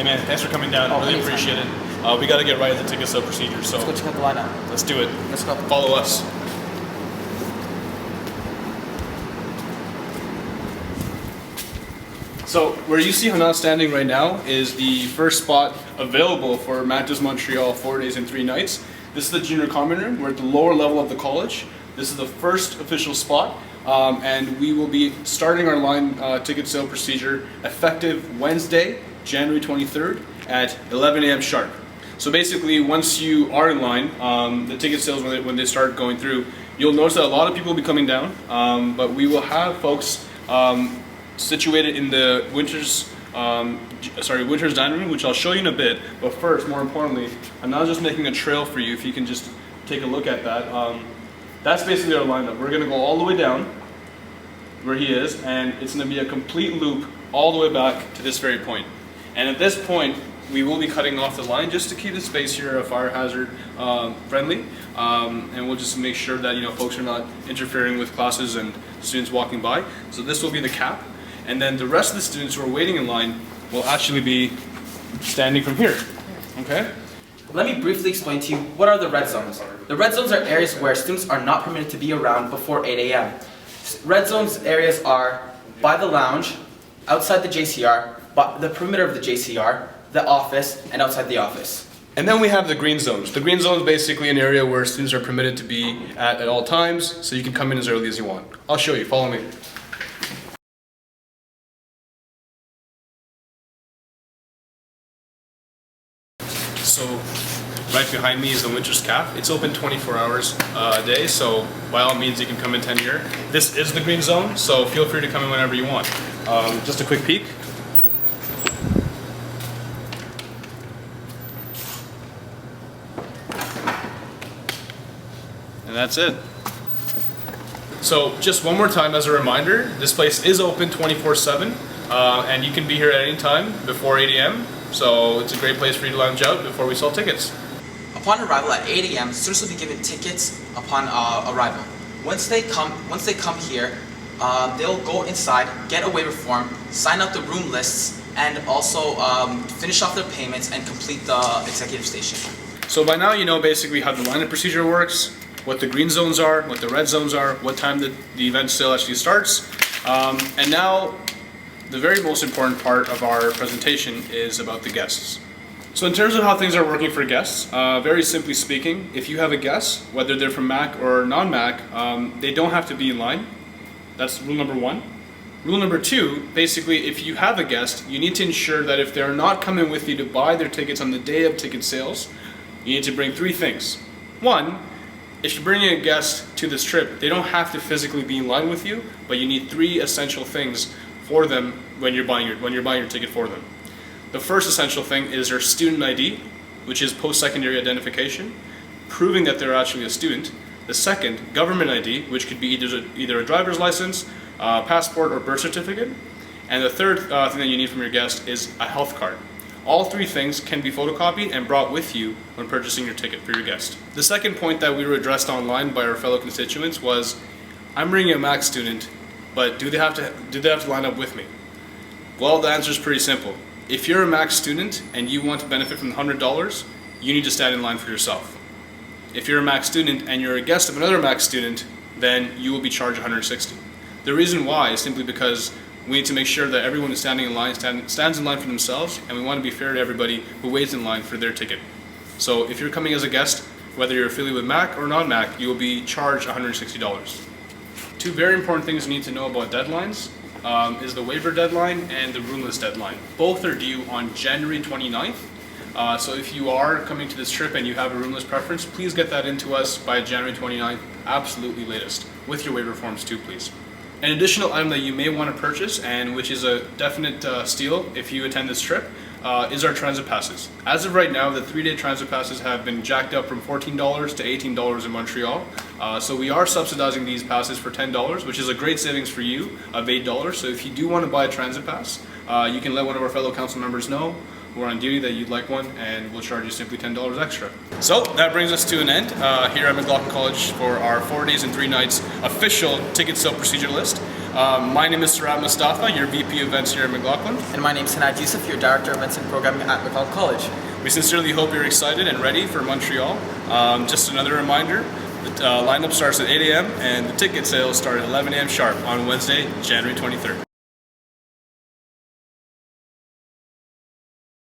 Hey man, thanks for coming down. Really anytime. appreciate it. We got to get right at the ticket sale procedure, so Let's go check out the lineup. let's do it. Let's go. Follow us. So where you see Hana standing right now is the first spot available for Mantis Montreal 4 days and 3 nights. This is the junior common room. We're at the lower level of the college. This is the first official spot, and we will be starting our line ticket sale procedure effective Wednesday, January 23rd at 11 a.m. sharp. So basically, once you are in line, the ticket sales, when they start going through, you'll notice that a lot of people will be coming down, but we will have folks situated in the winter's dining room, which I'll show you in a bit. But first, more importantly, I'm now just making a trail for you. If you can just take a look at that, that's basically our lineup. We're going to go all the way down where he is, and it's going to be a complete loop all the way back to this very point. And at this point, we will be cutting off the line just to keep the space here fire hazard friendly, and we'll just make sure that folks are not interfering with classes and students walking by. So this will be the cap, and then the rest of the students who are waiting in line will actually be standing from here. Okay. Let me briefly explain to you what are the red zones. The red zones are areas where students are not permitted to be around before 8 a.m. Red zones areas are by the lounge, outside the JCR, by the perimeter of the JCR, the office, and outside the office. And then we have the green zones. The green zone is basically an area where students are permitted to be at all times, so you can come in as early as you want. I'll show you, follow me. So right behind me is the winter's cap. It's open 24 hours a day, so by all means you can come in 10 here. This is the green zone, so feel free to come in whenever you want. Just a quick peek. And that's it. So just one more time as a reminder, this place is open 24/7, and you can be here at any time before 8 a.m. So it's a great place for you to lounge out before we sell tickets. Upon arrival at 8 a.m., students will be given tickets upon arrival. Once they come here, they'll go inside, get a waiver form, sign out the room lists, and also finish off their payments and complete the executive station. So by now you know basically how the lineup procedure works, what the green zones are, what the red zones are, what time the event sale actually starts, and now the very most important part of our presentation is about the guests. So in terms of how things are working for guests, very simply speaking, if you have a guest, whether they're from MAC or non-MAC, they don't have to be in line. That's rule number one. Rule number two, basically, if you have a guest, you need to ensure that if they're not coming with you to buy their tickets on the day of ticket sales, you need to bring 3 things. One, if you're bringing a guest to this trip, they don't have to physically be in line with you, but you need 3 essential things for them when you're buying your ticket for them. The first essential thing is their student ID, which is post-secondary identification, proving that they're actually a student. The second, government ID, which could be either a driver's license, passport, or birth certificate. And the third thing that you need from your guest is a health card. All 3 things can be photocopied and brought with you when purchasing your ticket for your guest. The second point that we were addressed online by our fellow constituents was, I'm bringing a MAC student, but do they have to line up with me? Well, the answer is pretty simple. If you're a MAC student and you want to benefit from the $100, you need to stand in line for yourself. If you're a MAC student and you're a guest of another MAC student, then you will be charged $160. The reason why is simply because we need to make sure that everyone who's standing in line stands in line for themselves, and we want to be fair to everybody who waits in line for their ticket. So if you're coming as a guest, whether you're affiliated with MAC or non-MAC, you will be charged $160. 2 very important things you need to know about deadlines is the waiver deadline and the room list deadline. Both are due on January 29th. So if you are coming to this trip and you have a room list preference, please get that into us by January 29th, absolutely latest, with your waiver forms too, please. An additional item that you may want to purchase, and which is a definite steal if you attend this trip, is our transit passes. As of right now, the 3-day transit passes have been jacked up from $14 to $18 in Montreal. So we are subsidizing these passes for $10, which is a great savings for you of $8. So if you do want to buy a transit pass, you can let one of our fellow council members know. who are on duty that you'd like one, and we'll charge you simply $10 extra. So that brings us to an end here at McLaughlin College for our 4 days and 3 nights official ticket sale procedure list. My name is Sarat Mustafa, your VP of Events here at McLaughlin. And my name is Sanad Yusuf, your Director of Events and Programming at McLaughlin College. We sincerely hope you're excited and ready for Montreal. Just another reminder, the lineup starts at 8 a.m. and the ticket sales start at 11 a.m. sharp on Wednesday, January 23rd.